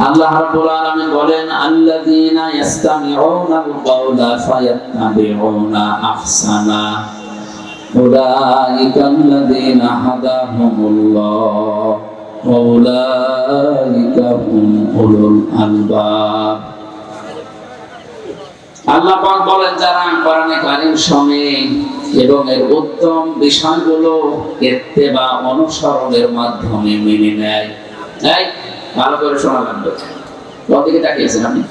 আল্লাহ রাব্বুল আলামিন বলেন আল্লাযীনা ইসতামিউনাল কাওলা ফায়াত্তাবিউনা আহসানা উলাইকাল্লাযীনা হাদাহুমুল্লাহ ওয়া উলাইকা হুম উলুল আলবাব। আল্লাহ পাক বলেন যারা কোরআনে কারীম শোনে এবং এর উত্তম বিষয়গুলো ইত্তেবা অনুসরণের মাধ্যমে মেনে নেয়। তাই ভালো করে শোনা লাগবে। ওদিকে তাকিয়েছেন আপনি?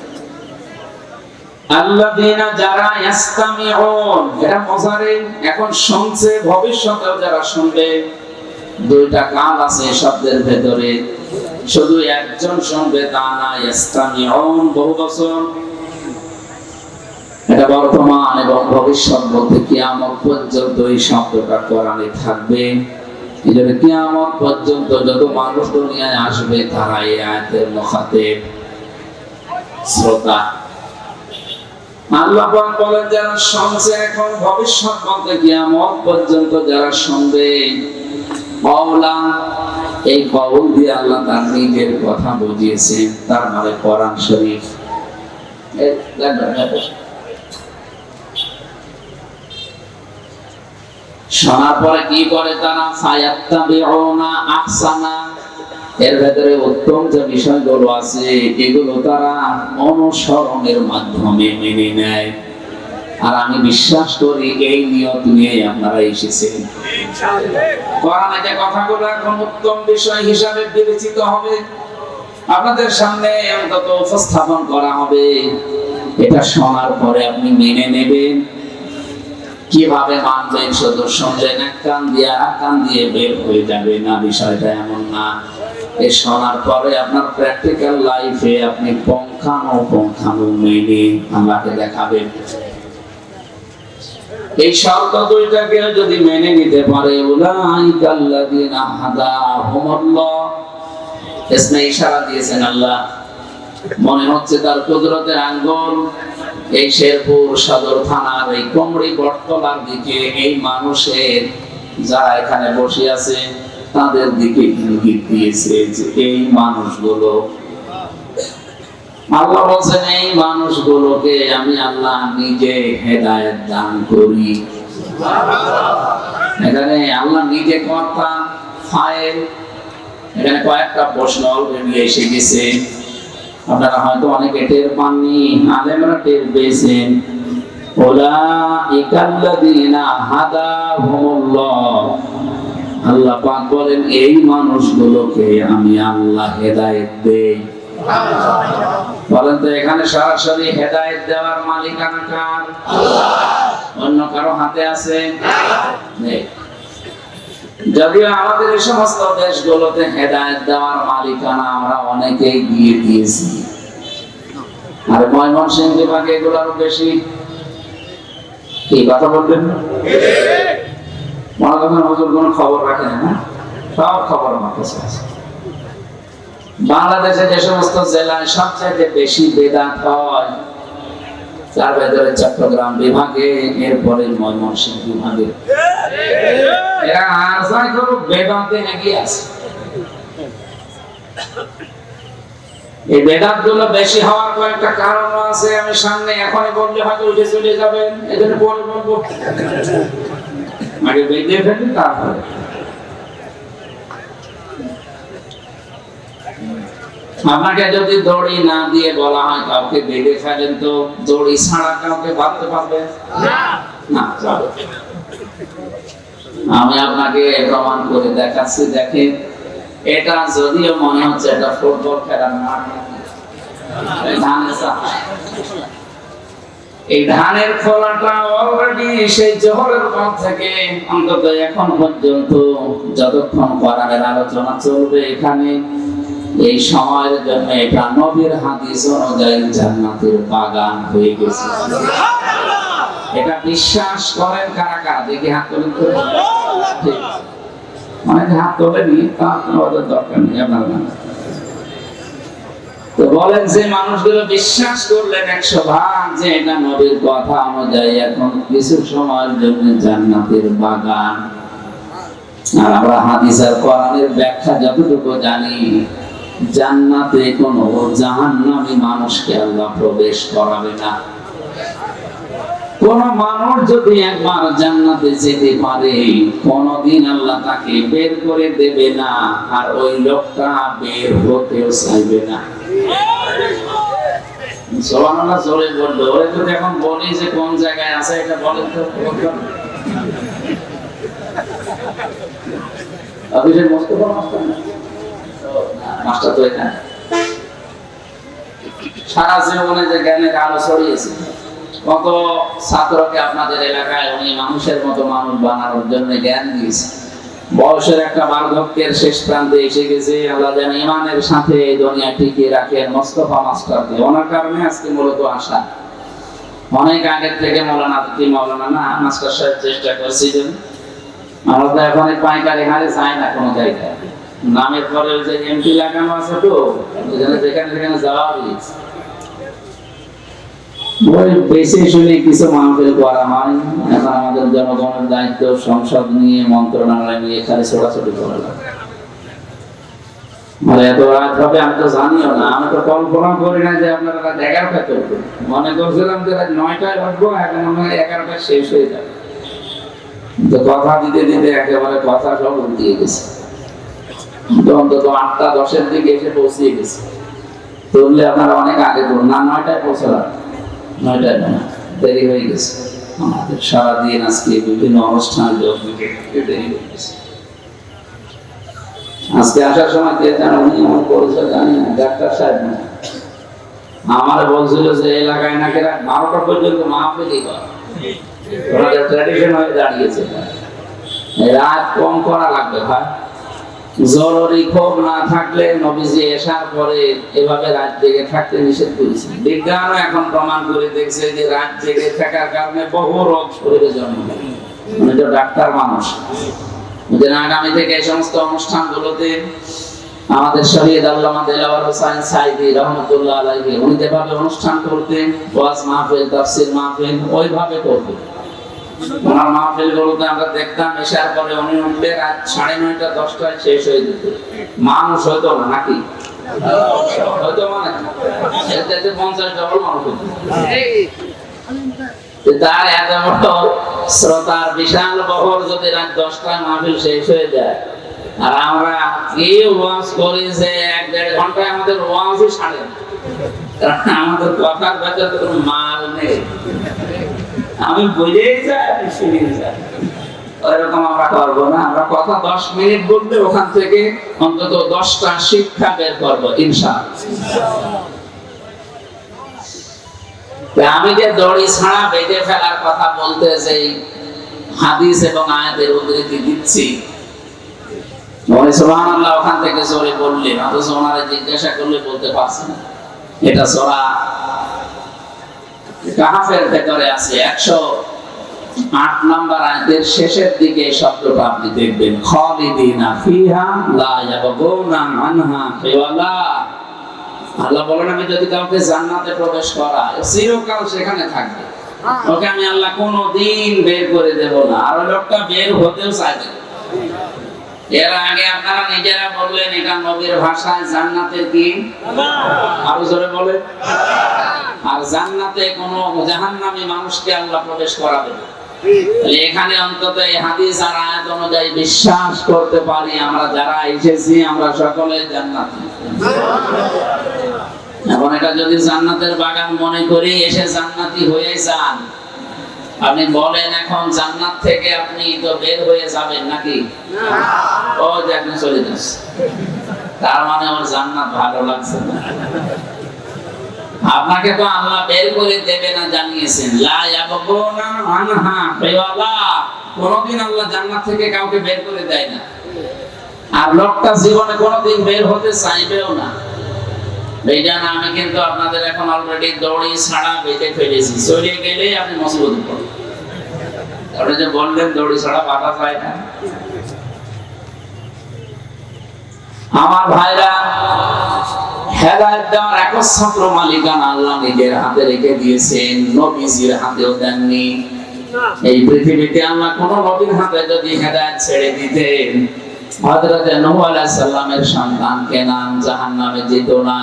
আল্লাযীনা যারা ইসতামিউন, এটা মুজারি, এখন শুনছে, ভবিষ্যতেও যারা শুনবে। দুইটা কাল আছে শব্দের ভেতরে, শুধু একজন শুনবে তা না। ইসতামিউন বহুবচন, এটা বর্তমান এবং ভবিষ্যৎ বলতে কিয়ামত পর্যন্ত এই শব্দটা কোরআনে থাকবে। এজন্য কিয়ামত পর্যন্ত যত মানুষ দুনিয়ায় আসবে তারা এই আয়াতের মুখাতেব, শ্রোতা। আল্লাহ পাক বলেন যারা শুনছে, এখন ভবিষ্যৎ বলতে কিয়ামত পর্যন্ত যারা শুনবে। কওলা, এই কওল দিয়ে আল্লাহ তার নিজের কথা বুঝিয়েছেন, তার মানে কোরআন শরীফ। শোনার পরে কি করে তারা? ফায়াত্তাবিউনা আহসানা, এর ভেতরে উত্তম যে বিষয়গুলো আছে এগুলো তারা অনুসরণের মাধ্যমে মেনে নেয়। আর আমি বিশ্বাস করি এই নিয়ত নিয়ে আপনারা এসেছেন। কোরআনে যে কথাগুলো এখন উত্তম বিষয় হিসাবে বিবেচিত হবে, আপনাদের সামনে অন্তত উপস্থাপন করা হবে, এটা শোনার পরে আপনি মেনে নেবেন। কিভাবে মানবেন? শুধু শুনলেন এক কান দিয়ে আর কান দিয়ে বের হয়ে যাবে না, বিষয়টা এমন না। এই শোনার পরে আপনার প্র্যাকটিক্যাল লাইফে আপনি পঙ্খানুপঙ্খানু মেনে আল্লাহকে দেখাবেন। এই শর্ত দুইটাকে যদি মেনে নিতে পারে, উলাইকাল্লাযীনা হাদাহুমুল্লাহ, ইসমে ইশারা দিয়েছেন আল্লাহ। মনে হচ্ছে তার কুদরতের আঙ্গুল এই শেরপুর সদর থানার এই কমড়ি বটতলার দিকে এই মানুষের যারা এখানে বসে আছে তাদের দিকে ইঙ্গিত দিয়েছে যে এই মানুষগুলো, আল্লাহ বলছেন এই মানুষগুলোকে আমি আল্লাহ নিজে হেদায়েত দান করি। এখানে আল্লাহ নিজে কর্তা, ফাইল। এখানে কয়েকটা প্রশ্ন অলরেডি এসে গেছে, আপনারা হয়তো অনেকে টের পাননি, আলেমরা টের পেয়েছেন। উলাইকাল্লাযীনা হাদাহুমুল্লাহ, আল্লাহ পাক বলেন এই মানুষগুলোকে আমি আল্লাহ হেদায়েত দেই। বলেন তো এখানে সরাসরি হেদায়েত দেওয়ার মালিকানা কার? আল্লাহ। অন্য কারো হাতে আছে? নেই। যদিও আমাদের এই সমস্ত দেশগুলোতে হেদায়েত দেওয়ার মালিকানা আমরা অনেকেই দিয়ে দিয়েছি, আর ময়মনসিংহ বিভাগে এগুলো আরো বেশি। কি কথা বলবেন? হুজুর কোন খবর রাখেন না, সব খবর আমার কাছে আছে। বাংলাদেশে যে সমস্ত জেলায় সবচেয়ে বেশি বেদাত হয় তার ভেতরে চট্টগ্রাম বিভাগে, এরপরে ময়মনসিংহ বিভাগে। এরা আশায় করুক বেদান্তে নাকি আছে। এই বেদাত গুলো বেশি হওয়ার কয়েকটা কারণ আছে, আমি সামনে এখনই বললে হয়তো উঠে চলে যাবেন, এজন্য পরে বলবো। আগে বেঁধে ফেলি তারপরে। আপনাকে যদি দড়ি না দিয়ে বলা হয় কাউকে বেঁধে ফেলেন, তো দড়ি ছাড়া কাউকে বাঁধতে পারবে না? আমি আপনাকে প্রমাণ করে দেখাচ্ছি। দেখেন, এটা যদিও মনে হচ্ছে এটা ফুটবল খেলার মাঠ, এই ধানের খোলাটা অলরেডি সেই জোহরের পর থেকে অন্তত এখন পর্যন্ত যতক্ষণ কোরআনের আলোচনা চলবে এখানে, এই সময়ের জন্য এটা নবীর হাদিস অনুযায়ী জান্নাতের বাগান হয়ে গেছে। এটা বিশ্বাস করেন কারা কারা? দেখি হাত তোলেন তো। অনেকে হাত তোলেনি, তাদের দরকার নেই আপনার। তো বলেন যে মানুষগুলো বিশ্বাস করলেন 100 যে এটা নবীর কথা অনুযায়ী এখন কিছু সময়ের জন্য জান্নাতের বাগান। আর আমরা হাদিস আর কোরআনের ব্যাখ্যা যতটুকু জানি, জান্নাতে কোনো জাহান্নামী মানুষকে আল্লাহ প্রবেশ করাবে না। কোন মানুষ যদি একবার জান্নাতে যেতে পারে, কোনদিন আল্লাহ তাকে বের করে দেবে না, আর ওই লোকটা বের হতেও চাইবে না। সুবহানাল্লাহ জোরে বললো। ওরে যদি এখন বলি যে কোন জায়গায় আছে এটা বলেন তো, অফিসের মোস্তফা মাস্টার না, মাস্টার তো এখানে সারা জীবনে যে জ্ঞানের আলো ছড়িয়েছে, কত ছাত্রকে আপনাদের এলাকায় উনি মানুষের মতো মানুষ বানানোর জন্য জ্ঞান দিয়েছে। বয়সের একটা বার্ধক্যের শেষ প্রান্তে এসে গেছে, আল্লাহ যেন ইমানের সাথে এই দুনিয়া টিকিয়ে রাখেন মোস্তফা মাস্টারকে। ওনার কারণে আজকে মূলত আসা। অনেক আগের থেকে মৌলানা না মাস্টার সাহেব চেষ্টা করছিলেন। আমরা তো এখন পাইকারি হারে যাই না কোনো জায়গায়, নামের পরে ওই যে এমপি লাগানো আছে, তো যেখানে যেখানে যাওয়া হয়েছে ওই বেশি শুনে কিছু মাহফিল করা হয়। এখন আমাদের জনগণের দায়িত্ব সংসদ নিয়ে, মন্ত্রণালয় নিয়ে খালি ছোটাছুটি করা লাগে। এত রাত হবে আমি তো জানিও না, আমি তো কল্পনা করি না যে আপনারা রাত 11টায় করবেন। মনে করছিলাম যে রাত 9টায় উঠবো, এখন মনে হয় 11টায় শেষ হয়ে যাবে। তো কথা দিতে দিতে একেবারে কথা সব উল্টিয়ে গেছে। অন্তত 8টা 10-এর দিকে এসে পৌঁছিয়ে গেছে। তুললে আপনারা অনেক আগে করুন না, 9টায় পৌঁছলাম, 9টায় না, দেরি হয়ে গেছে। আমাদের সারাদিন আজকে বিভিন্ন অনুষ্ঠান দেরি হয়ে গেছে। আজকে আসার সময় কে জানো উনি আমার পরিচয় জানি না, ডাক্তার সাহেব না, আমার বলছিল যে এলাকায় নাকি রাত 12টা পর্যন্ত মাহফিলই করে, ওনাদের ট্র্যাডিশন হয়ে দাঁড়িয়েছে। রাত কম করা লাগবে ভাই, জরুরি ক্ষোভ না থাকলে নবীজি আসার পরে এভাবে রাত জেগে থাকতে নিষেধ করেছেন। বিজ্ঞান এখন প্রমাণ করে দেখছে যে রাত জেগে থাকার কারণে বহু রোগ শরীরে জন্ম নেয়। উনি তো ডাক্তার মানুষ, আগামী থেকে এই সমস্ত অনুষ্ঠানগুলোতে আমাদের শহীদ আল্লামা দেলাওয়ার হোসেন সাইদি রহমতুল্লাহ আলাইহি উনি যেভাবে অনুষ্ঠান করতেন, ওয়াজ মাহফিল, তাফসীর মাহফিল, ওইভাবে করতেন। ওনার মাহফিলগুলোতে আমরা দেখতাম এশার পরে উনি উঠলে রাত 9:30 10টায় শেষ হয়ে যেত। মানুষ হয়তো না নাকি, হয়তো মানে এতে 50 ডবল মানুষ হতো। তার এত বড় শ্রোতার বিশাল বহর যদি রাত 10টায় মাহফিল শেষ হয়ে যায়, আর আমরা কি ওয়াজ করি যে 1-1.5 ঘন্টায় আমাদের ওয়াজই ছাড়ে না, কারণ আমাদের কথার ভেতরে কোনো মাল নেই। আমি বুঝেই যাই, আমি শুনে যাই, ওইরকম আমরা করবো না। আমরা কথা 10 মিনিট বললে ওখান থেকে অন্তত 10টা শিক্ষা বের করবো ইনশাআল্লাহ। আমি যে দড়ি ছাড়া বেঁধে ফেলার কথা বলতে যে হাদিস এবং আয়াতের উদ্ধৃতি দিচ্ছি, সুবহানাল্লাহ ওখান থেকে জোরে বললেন, অথচ ওনারা জিজ্ঞাসা করলে বলতে পারছেন না। এটা সূরা কাহফের ভেতরে আছে 108 নম্বর আয়াতের শেষের দিকে শব্দটা আপনি দেখবেন, খালিদিনা ফিহা লা ইয়াবগুনা আনহা হিওয়ালা। আল্লাহ বলেন আমি যদি কাউকে জান্নাতে প্রবেশ করাই, চিরকাল সেখানে থাকবে, ওকে আমি আল্লাহ কোনোদিন বের করে দেব না, আর ওই লোকটা বের হতেও চাইবে। এর আগে আপনারা নিজেরা বললেন এটা নবীর ভাষায় জান্নাতের কি, আরো জোরে বলে, আর জান্নাতে কোনো জাহান্নামী মানুষকে আল্লাহ প্রবেশ করাবে না। এখানে অন্তত এই হাদিস আর আয়াত অনুযায়ী বিশ্বাস করতে পারি আমরা যারা এসেছি আমরা সকলে জান্নাতি। এখন এটা যদি জান্নাতের বাগান মনে করি এসে জান্নাতি হয়ে যান, আপনি বলেন এখন জান্নাত থেকে আপনি তো বের হয়ে যাবেন নাকি? ও দেখুন চলে যাচ্ছে, তার মানে ওর জান্নাত ভালো লাগছে না। আপনাকে তো আল্লাহ বের করে দেবে না জানিয়েছেন, লা ইয়াবগুনা আনহা হিওয়ালা। কোনদিন আল্লাহ জান্নাত থেকে কাউকে বের করে দেয় না, আর লোকটা জীবনে কোনদিন বের হতে চাইবেও না। বেজান আমি কিন্তু আপনাদের এখন অলরেডি দড়ি ছাড়া বেঁধে ফেলেছি, চলে গেলেই আপনি মুসিবতে পড়বেন। আপনি যে বললেন দড়ি ছাড়া বাধা যায় না, আমার ভাইরা, হেদায়েত দেওয়ার একচ্ছত্র মালিকানা আল্লাহ নিজের হাতে রেখে দিয়েছেন, নবীজির হাতেও দেননি। এই পৃথিবীতে আল্লাহ কোন নবীর হাতে যদি হেদায়েত ছেড়ে দিতেন হযরত নূহ আলাইহিস সালামের সন্তান কেনান জাহান্নামে যেত না।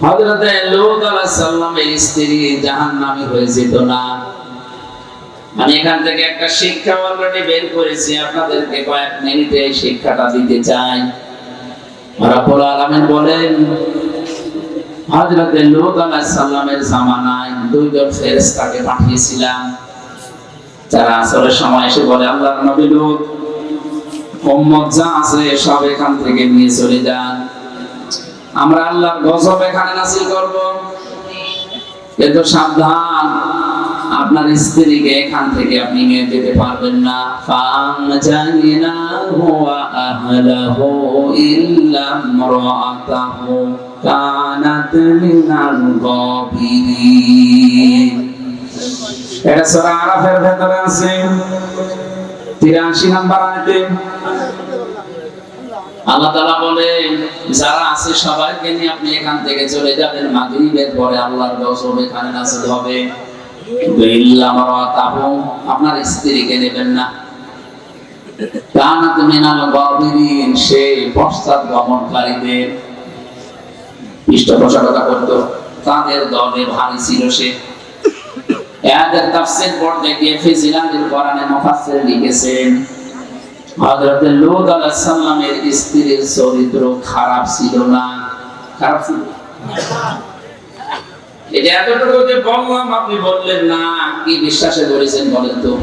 হযরত লূত আলাইহিস সালামের স্ত্রী জাহান্নামী হয়ে যেত না। আমি এখান থেকে একটা শিক্ষা অলরেডি বের করেছি, আপনাদেরকে কয়েক মিনিটে এই শিক্ষাটা দিতে চাই। রব্বুল আলামিন বলেন, হযরত লূত আলাইহিস সালামের জামানায় দুইজন ফেরেশতাকে পাঠিয়েছিলাম, যারা আসরের সময় এসে বলে, আল্লাহর নবী লূত, উম্মত যা আছে সব এখান থেকে নিয়ে চলে যান, আমরা আল্লাহর গজব এখানে নাযিল করব, কিন্তু সাবধান, আপনার স্ত্রীকে এখান থেকে আপনি নিয়ে যেতে পারবেন না। ফাআনজাইনাহু ওয়া আহলাহু ইল্লা ইমরাআতাহু কানাত মিনাল গাবিরিন। এটা সূরা আরাফের ভেতরে আছে 83 নম্বর আয়াতে আল্লাহ তাআলা বলেন, যারা আছে সবাইকে নিয়ে আপনি এখান থেকে চলে যাবেন, মাগরিবের পরে আল্লাহর গজব এখানে নাযিল হবে, ইল্লা ইমরাআতাহু, আপনার স্ত্রীকে নেবেন না, কানাত মিনাল গাবিরিন, সে পশ্চাৎগমনকারীদের পৃষ্ঠপোষকতা করত, তাদের দলে ভারী ছিল সে। এদের তাফসীর পড়তে গিয়ে ফিজিলানিল কোরআনে মুফাসসির লিখেছেন, হযরত লূত আলাইহিস সালামের স্ত্রীর চরিত্র খারাপ ছিল না। খারাপ ছিল? এটা এতটুকু যে বললাম আপনি বললেন না, কি বিশ্বাসে ধরেছেন বলেন তো?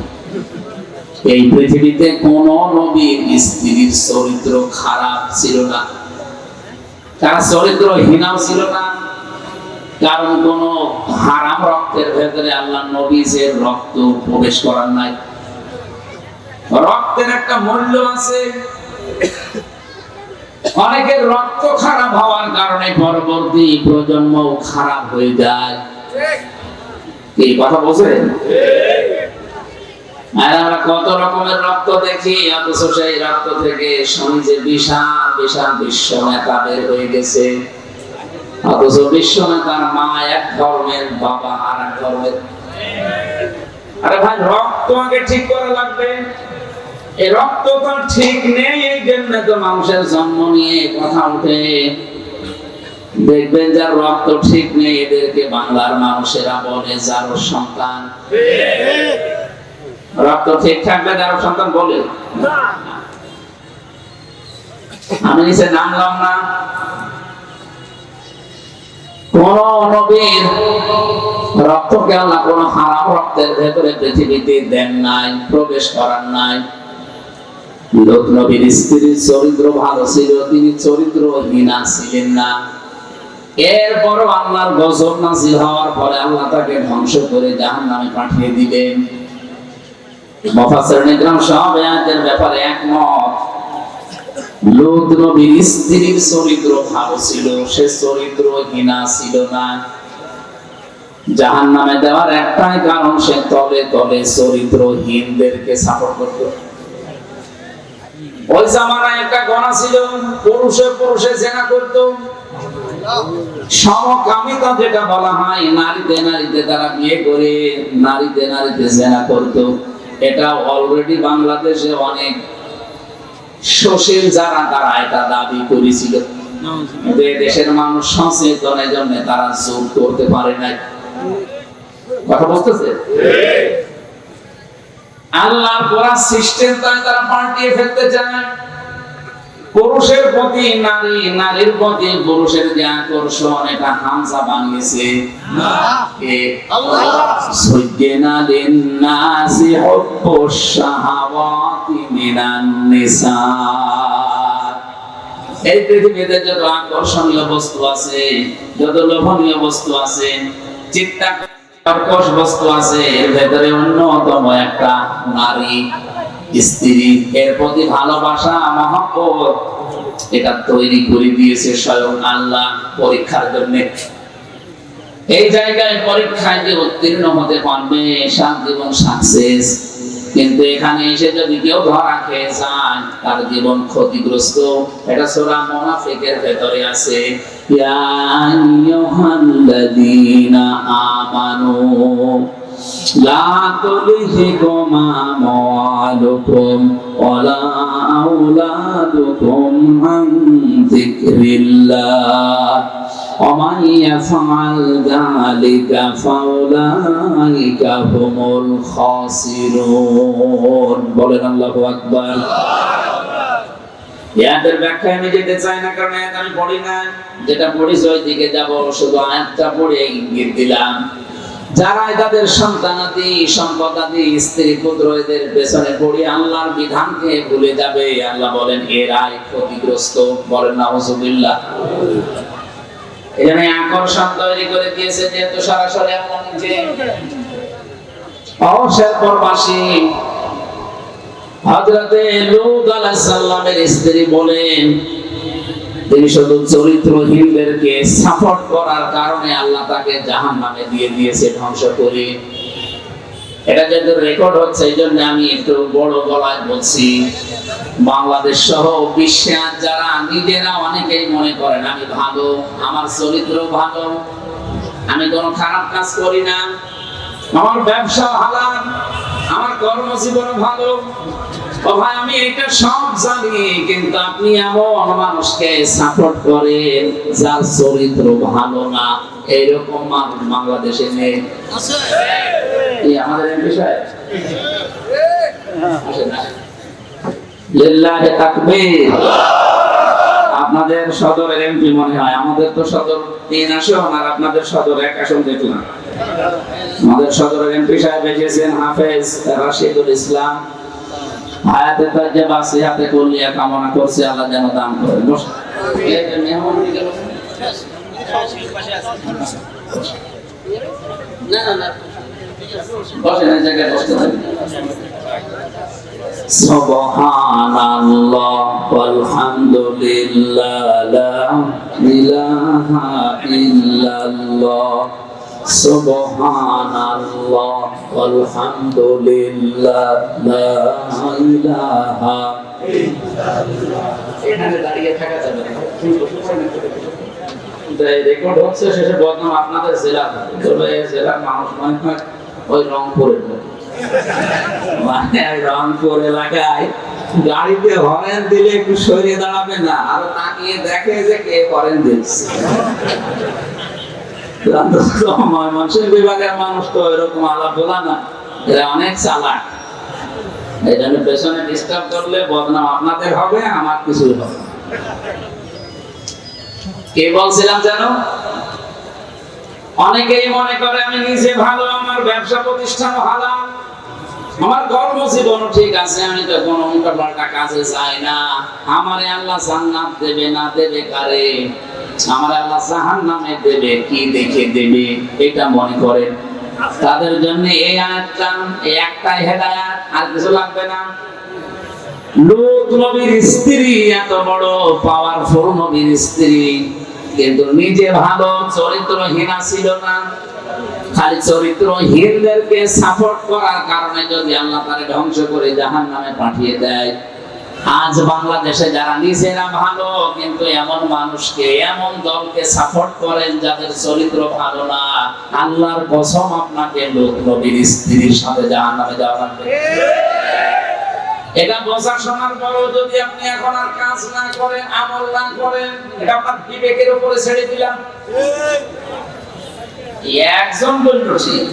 এই পৃথিবীতে কোন নবীর স্ত্রীর চরিত্র খারাপ ছিল না, তার চরিত্র হীনাও ছিল না, কারণ কোন হারাম রক্তের ভেতরে আল্লাহ নবীর রক্ত প্রবেশ করার নাই। রক্তের একটা মূল্য আছে, অনেকের রক্ত খারাপ হওয়ার কারণে পরবর্তী প্রজন্ম খারাপ হয়ে যায়। এই কথা বোঝেন? আর আমরা কত রকমের রক্ত দেখি, অথচ সেই রক্ত থেকে সমাজে বিশাল বিশাল বিশ্ব নেতা বের হয়ে গেছে, অথচ বিশ্ব নেতার মা এক ধর্মের, বাবা আর এক ধর্মের। আরে ভাই, রক্ত আগে ঠিক করা লাগবে। এই রক্ত তো ঠিক নেই, এই জন্য তো মানুষের জন্ম নিয়ে কথা উঠে। দেখবেন যার রক্ত ঠিক নেই, এদেরকে বাংলার মানুষেরা বলে যারো সন্তান। রক্ত ঠিক থাকলে যারো সন্তান বলে না। আমি নিচে নামলাম না, কোন নবীর রক্তকে আল্লাহ কোন হারাম রক্তের ভেতরে পৃথিবীতে দেন নাই, প্রবেশ করার নাই। লূত নবীর স্ত্রীর চরিত্র ভালো ছিল, তিনি চরিত্রহীনা ছিলেন না। এরপরও আল্লাহর গজব নাযিল হওয়ার পরে আল্লাহ তাকে ধ্বংস করে জাহান্নামে পাঠিয়ে দিলেন। মুফাসসিরিন ইকরাম সব আয়াতের ব্যাপারে একমত। লূত নবীর স্ত্রীর চরিত্র ভালো ছিল, সে চরিত্রহীনা ছিল না। জাহান্নামে দেওয়ার একটাই কারণ, সে তলে তলে চরিত্রহীনদেরকে সাপোর্ট করত। ওই জামানায় একটা গণা ছিল, পুরুষে পুরুষে জেনা করত। সমকামিতা যেটা বলা হয়, নারীতে নারীতে তারা বিয়ে করে নারীতে নারীতে জেনা করত। এটা অলরেডি বাংলাদেশে অনেক সুশীল যারা, তারা এটা দাবি করেছিল। দেশের মানুষ সচেতনের জন্য তারা জোর করতে পারে নাই। কথা বুঝতেছে? আল্লাহর পুরা সিস্টেম তারা পাল্টিয়ে ফেলতে চায়। পুরুষের প্রতি নারী, নারীর প্রতি পুরুষের যে আকর্ষণ, এটা হামজা বানিয়েছে আল্লাহ। সুজ্জিনা লিন-নাসি হুব্বুশ শাহাওয়াতি মিনান নিসা। এই পৃথিবীতে যত আকর্ষণীয় বস্তু আছে, যত লোভনীয় বস্তু আছে, চিত্তাকর্ষক বস্তু আছে, এর ভেতরে অন্যতম একটা নারী, স্ত্রী। এর প্রতি ভালোবাসা, মহব্বত, এটা তৈরি করে দিয়েছে স্বয়ং আল্লাহ পরীক্ষার জন্য। এই জায়গায় পরীক্ষায় যে উত্তীর্ণ হতে পারবে, সারা জীবন সাকসেস। কিন্তু এখানে এসে যদি কেউ ধরা খেয়ে যায়, তার জীবন ক্ষতিগ্রস্ত। এটা সূরা মুনাফিকের ভেতরে আছে, ইয়া আইয়ুহাল্লাযীনা আমানু লা তুলহিকুম আমওয়ালুকুম ওয়ালা আওলাদুকুম আন যিকরিল্লাহ ওয়া মান ইয়াফআল যালিকা ফাউলাইকা হুমুল খাসিরুন। বলেন আল্লাহু আকবার। এর ব্যাখ্যায় আমি যেতে চাই না, কারণ আয়াত আমি পড়ি না, যেটা পড়িছি ওই দিকে যাব, শুধু আয়াতটা পড়ে ইঙ্গিত দিলাম। যারা তাদের সন্তানাদি সম্পদাদি স্ত্রী পুত্র এদের পেছনে পড়ে আল্লাহর বিধানকে ভুলে যাবে, আল্লাহ বলেন এরাই ক্ষতিগ্রস্ত। বলেন নাউজুবিল্লাহ। এখানে আকর্ষণ তৈরি করে দিয়েছে, যেহেতু সরাসরি আল্লাহ নিজে অবসর প্রবাসী হযরতে লূত আলাইহিস সালামের স্ত্রী বলেন, তিনি শুধু চরিত্রহীনদেরকে সাপোর্ট করার কারণে আল্লাহ তাকে জাহান্নামে দিয়ে দিয়েছে ধ্বংস করে। এটা যেহেতু রেকর্ড হচ্ছে, এই জন্য আমি একটু বড় গলায় বলছি। বাংলাদেশ সহ বিশ্বে যারা নিজেরা অনেকেই মনে করেন আমি ভালো, আমার চরিত্র ভালো, আমি কোনো খারাপ কাজ করি না, আমার ব্যবসা হালাল, আমার কর্মজীবন ভালো, ও ভাই আমি এটা সব জানি, কিন্তু আপনি এমন মানুষকে সাপোর্ট করেন যার চরিত্র ভালো না, এইরকম মানুষ বাংলাদেশে নেই। এই আমাদের বিষয় লিল্লাহি তাকবীর। আপনাদের সদরের এমপি মনে হয়, আমাদের তো সদর 3 আসন আর আপনাদের সদর 1 আসন দেখলাম। আমাদের সদরের এমপি সাহেব এসেছেন হাফেজ রাশিদুল ইসলাম, হায়াতে তাজ্জাবা সিহাতে কুল্লিয়া কামনা করছে, আল্লাহ যেন দান করে। বস এই মেহমান দিকে না না না বসেন, এই জায়গায় বসতে থাকেন। সুবহানাল্লাহ ওয়ালহামদুলিল্লাহ লা ইলাহা ইল্লাল্লাহ সুবহানাল্লাহ ওয়ালহামদুলিল্লাহ লা ইলাহা ইল্লাল্লাহ। এখানে দাঁড়িয়ে থাকা যাবে না, রেকর্ড হচ্ছে, শেষে বদনাম আপনাদের জেলা, তবে জেলার মানুষ মনে হয় ওই রংপুরের লোক, মানে রংপুর এলাকায় গাড়িতে হরেন দিলে একটু সরিয়ে দাঁড়াবে না, আর তাকিয়ে দেখে যে কে হরেন দিচ্ছে। ময়মনসিংহ বিভাগের মানুষ তো এরকম আলাপ বলা না, এরা অনেক চালাক, এই জন্য পেছনে ডিস্টার্ব করলে বদনাম আপনাদের হবে, আমার কিছু হবে। কে বলছিলাম জানো? অনেকেই মনে করে আমি নিজে ভালো, আমার ব্যবসা প্রতিষ্ঠান হালাল, আমার কর্মজীবনও ঠিক আছে, আমি তো কোনো উল্টাপাল্টা কাজে যাই না, আমারে আল্লাহ জান্নাত দেবে না দেবে কারে, আমার আল্লাহ জাহান্নামে দেবে কি দেখে দেবে, এটা মনে করেন। তাদের জন্য এই আয়াতটা, এই একটাই হেদায়েত, আর কিছু লাগবে না। লূত নবীর স্ত্রী এত বড় পাওয়ারফুল নবীর স্ত্রী, কিন্তু নিজে ভালো চরিত্রহীনা ছিল না, খালি চরিত্রহীনদেরকে সাপোর্ট করার কারণে যদি আল্লাহ তারে ধ্বংস করে জাহান্নামে পাঠিয়ে দেয়। আজ বাংলাদেশে যারা নিজেরা ভালো কিন্তু এমন মানুষকে, এমন দলকে সাপোর্ট করেন যাদের চরিত্র ভালো না, আল্লাহর কসম আপনাকে লূত নবীর স্ত্রীর সাথে জাহান্নামে যাওয়া লাগবে। এটা বোঝা শোনার পরও যদি আপনি এখন আর কাজ না করেন, আমল না করেন, এটা আপনার বিবেকের উপরে ছেড়ে দিলাম। একজন বলল ঠিক,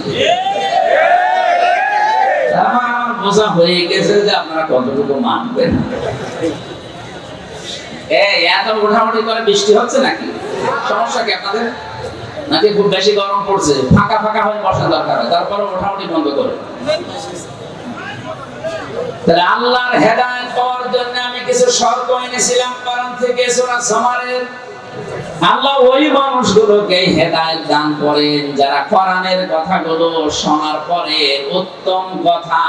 আমার বোঝা হয়ে গেছে যে আপনারা কতটুকু মানবেন। এত মোটামুটি করে বৃষ্টি হচ্ছে নাকি? সমস্যা কি আপনাদের? নাকি খুব বেশি গরম পড়ছে? ফাঁকা ফাঁকা হয়ে বসা দরকার হয়, তারপরে মোটামুটি বন্ধ করে। তাহলে আল্লাহর হেদায়েত পাওয়ার জন্য আমি কিছু শর্ত এনেছিলাম কোরআন থেকে, সূরা জুমারের। আল্লাহ ওই মানুষগুলোকে হেদায়েত দান করেন যারা কোরআনের কথাগুলো শোনার পরে উত্তম কথা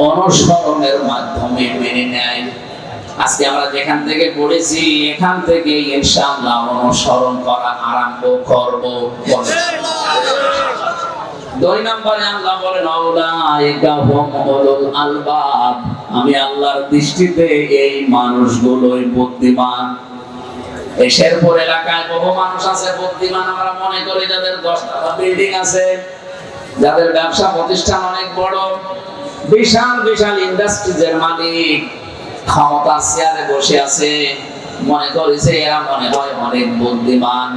অনুসরণের মাধ্যমে মেনে নেয়। আজকে আমরা যেখান থেকে পড়েছি এখান থেকে ইনশাআল্লাহ অনুসরণ করা আরম্ভ করব। 2 নম্বরে আল্লাহ বলেন আউলাইকা হুমুল আলবাব, আমি আল্লাহর দৃষ্টিতে এই মানুষগুলোই বুদ্ধিমান। এই শেরপুর এলাকায় বহু মানুষ আছে বুদ্ধিমান, আমরা মনে করি যাদের 10 তলা বিল্ডিং আছে, যাদের ব্যবসা প্রতিষ্ঠান অনেক বড়, বিশাল বিশাল ইন্ডাস্ট্রিজের মালিক, ক্ষমতা চেয়ারে বসে আছে, মনে করেছে এরা মনে হয় অনেক বুদ্ধিমান।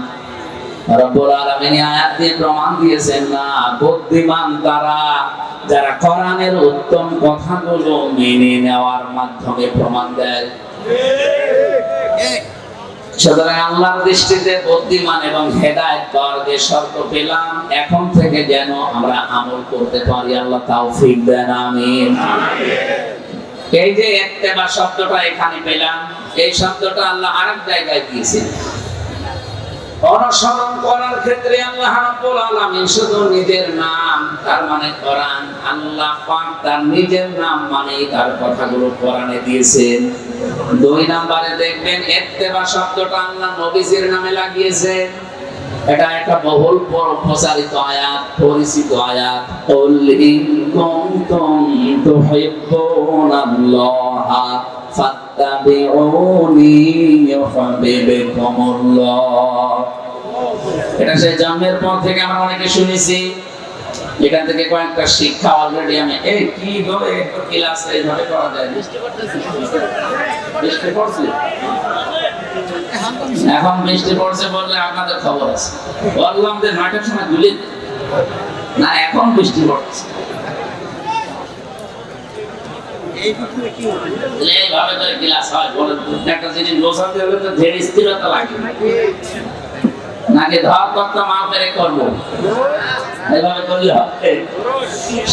রব্বুল আলামিন আয়াত দিয়ে প্রমাণ দিয়েছেন না, বুদ্ধিমান তারা যারা কোরআনের উত্তম কথাগুলো মেনে নেওয়ার মাধ্যমে প্রমাণ দেয়। সুতরাং আল্লাহর দৃষ্টিতে বুদ্ধিমান এবং হেদায়েত পাওয়ার যে শর্ত পেলাম, এখন থেকে যেন আমরা আমল করতে পারি, আল্লাহ তাওফিক দেন, আমিন। এই যে ইত্তেবা শব্দটা এখানে পেলাম, এই শব্দটা আল্লাহ আরেক জায়গায় দিয়েছেন। অনুসরণ করার ক্ষেত্রে আল্লাহ রাব্বুল আলামিন শুধু নিজের নাম, তার মানে কোরআন, আল্লাহ পাক তার নিজের নাম মানে তার কথাগুলো কোরআনে দিয়েছেন। 2 নম্বরে দেখবেন ইত্তেবা শব্দটা আল্লাহ নবীজির নামে লাগিয়েছেন। এটা একটা বহুল প্রচারিত আয়াত, পরিচিত আয়াত, কুল ইন কুনতুম তুহিব্বুনাল্লাহা ফাত্তাবিউনি ইউহিব্বুকুমুল্লাহ। এটা সেই জন্মের পর থেকে আমরা অনেকে শুনেছি। এখান থেকে কয়েকটা শিক্ষা অলরেডি আমি এই কি বলে একটু ক্লাস এইভাবে করা যায়। বৃষ্টি পড়ছে, এখন বৃষ্টি পড়ছে বললে আপনাদের খবর আছে। বললাম যে 9টার সময় দুলে না, এখন বৃষ্টি পড়ছে। এইভাবে করে ক্লাস হয়, বলেন একটা জিনিস বোঝাতে হলে তো ধীরে স্থিরতা লাগে, নাকি ধর করতে মা পেরে করবো, এইভাবে করলে হবে।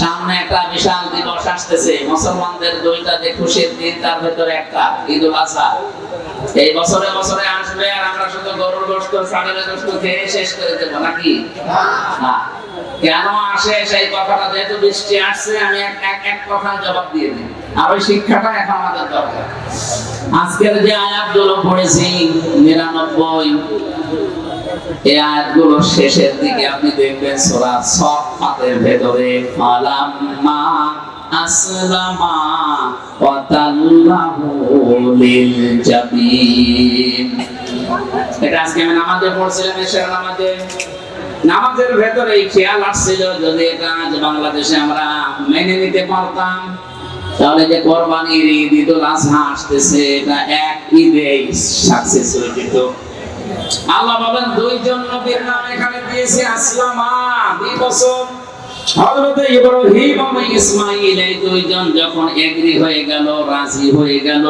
সামনে একটা বিশাল দিবস আসতেছে, মুসলমানদের 2টা যে খুশির দিন, তার ভেতরে একটা ঈদুল আযহা। এই বছরে বছরে আসবে, আর আমরা শুধু গরুর গোশত, ছাগলের গোশত খেয়ে শেষ করে দেবো নাকি? না। কেন আসে সেই কথাটা, যেহেতু বৃষ্টি আসছে, আমি এক কথা জবাব দিয়ে দিই, আর ওই শিক্ষাটা এখন আমাদের দরকার। আজকের যে আয়াতগুলো পড়েছি 99, এই আয়াতগুলো শেষের দিকে আপনি দেখবেন সূরা সাফফাতের ভেতরে ফালাম্মা আসলামা ওয়া তাল্লাহু লিল জাবিন। এটা আজকে আমি নামাজে পড়ছিলাম, এশার নামাজে। নামাজের ভেতরে এই খেয়াল আসছিল, যদি এটা আজ বাংলাদেশে আমরা মেনে নিতে পারতাম, তাহলে যে কোরবানির ঈদ, ঈদুল আযহা আসতেছে, এটা এক ঈদেই সাকসেস হয়ে যেত। আল্লাহ বলেন 2 জন নবীর নাম এখানে দিয়েছে আসলামা, 2 বছর। হযরত ইব্রাহিম এবং ইসমাঈল, এই 2 জন যখন এগ্রি হয়ে গেল, রাজি হয়ে গেল,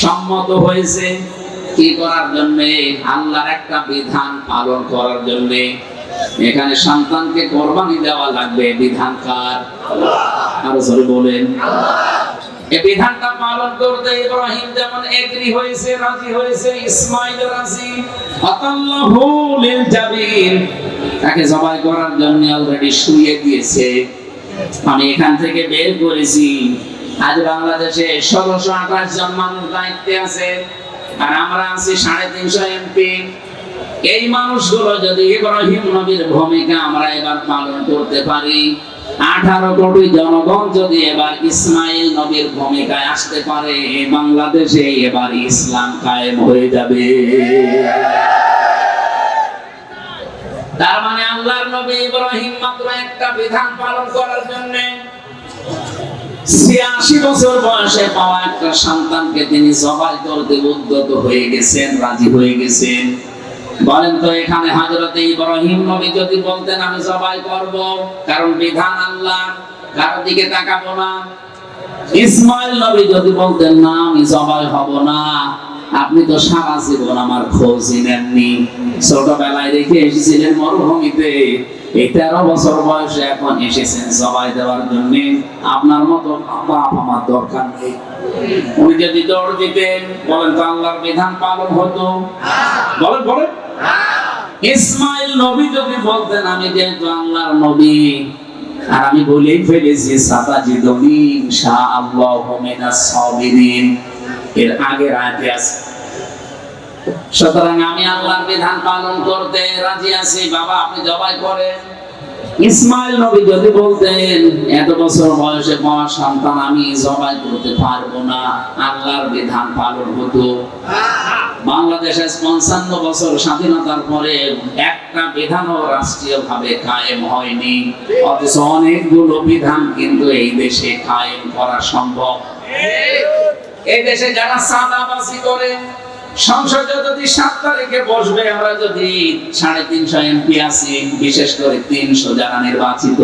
সম্মত হয়েছে কি করার জন্য? আল্লাহর একটা বিধান পালন করার জন্য। এখানে সন্তানকে কোরবানি দেওয়া লাগবে, বিধান কার? আল্লাহ। আর জোরে বলেন এই বিধানটা পালন করতে ইব্রাহিম যেমন এগ্রি হয়েছে, রাজি হয়েছে, ইসমাঈল রাজি। আতাল্লাহু লিল জাবিন, তাকে জবাই করার জন্য অলরেডি শুইয়ে দিয়েছে। আমি এখান থেকে বের করেছি, আজ বাংলাদেশে 1628 জন মানুষ দায়িত্বে আছে, আর আমরা আছি 350 এমপি। এই মানুষগুলো যদি ইব্রাহিম নবীর ভূমিকা আমরা এবার পালন করতে পারি, 18 কোটি জনগণ যদি এবার ইসমাঈল নবীর ভূমিকায় আসতে পারে, বাংলাদেশে এবার ইসলাম কায়েম হয়ে যাবে। তার মানে আল্লাহর নবী ইব্রাহিম মাত্র একটা বিধান পালন করার জন্য 86 বছর বয়সে পাওয়া একটা সন্তানকে তিনি জবাই করতে উদ্যত হয়ে গেছেন, রাজি হয়ে গেছেন। বলেন তো এখানে হযরত ইব্রাহিম নবী যদি বলতেন আমি জবাই করব, কারণ বিধান আল্লাহ, কারোর দিকে তাকাবো না। ইসমাঈল নবী যদি বলতেন না আমি জবাই হব না, আপনি তো সারা জীবন আমার খোঁজই নেননি। ছোটবেলায় রেখে এসেছিলেন মরুভূমিতে, এই 13 বছর বয়সে এখন এসেছেন জবাই দেওয়ার জন্য। আপনার মতো বাপ আমার দরকার নেই। উনি যদি দৌড় দিতেন, বলেন তো আল্লাহর বিধান পালন হতো? বলেন বলেন। ইসমাঈল নবী যদি বলতেন আমি যেহেতু আল্লাহর নবী, আর আমি বলেই ফেলেছি সাতাজিদুনি ইনশাআল্লাহু মিনাস সাবিরিন, এর আগের আয়াতে আছে। সুতরাং আমি আল্লাহর বিধান পালন করতে রাজি আছি, বাবা আপনি জবাই করেন। ইসমাইল নবী যদি বলতেন এত বছর বয়সে পাওয়া সন্তান আমি জবাই করতে পারবো না, আল্লাহর বিধান পালন হতো। বাংলাদেশে 55 বছর স্বাধীনতার পরে একটা বিধানও রাষ্ট্রীয়ভাবে কায়েম হয়নি, অথচ অনেকগুলো বিধান কিন্তু এই দেশে কায়েম করা সম্ভব। এই দেশে যারা চাঁদাবাজি করে, সংসদে যদি 7 তারিখে বসবে, আমরা যদি 350 এমপি আছি, বিশেষ করে 300 যারা নির্বাচিত,